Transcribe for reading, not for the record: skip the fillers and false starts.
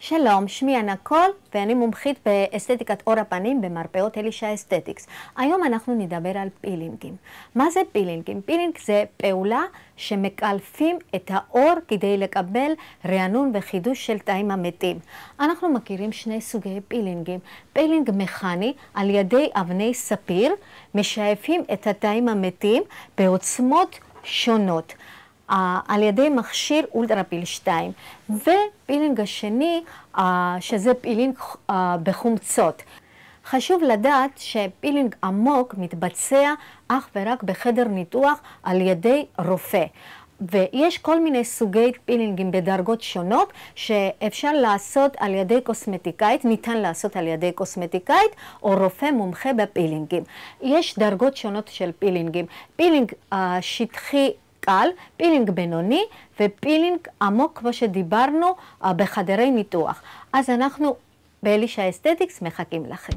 שלום, שמי ענה קול ואני מומחית באסתטיקת עור הפנים במרפאות אלישע אסתטיקס. היום אנחנו נדבר על פילינגים. מה זה פילינגים? פילינג זה פעולה שמקלפים את העור כדי לקבל רענון וחידוש של תאים המתים. אנחנו מכירים שני סוגי פילינגים. פילינג מכני על ידי אבני ספיר משאפים את התאים המתים בעוצמות שונות. על ידי מכשיר אולטרפיל 2, ופילינג השני שזה פילינג בחומצות. חשוב לדעת שפילינג עמוק מתבצע אך ורק בחדר ניתוח על ידי רופא. ויש כל מיני סוגי פילינגים בדרגות שונות שאפשר לעשות על ידי קוסמטיקאית, ניתן לעשות על ידי קוסמטיקאית או רופא מומחה בפילינגים. יש דרגות שונות של פילינגים. פילינג שטחי קל, פילינג בינוני ופילינג עמוק כמו שדיברנו בחדרי ניתוח. אז אנחנו באלישע אסתטיקס מחכים לכם.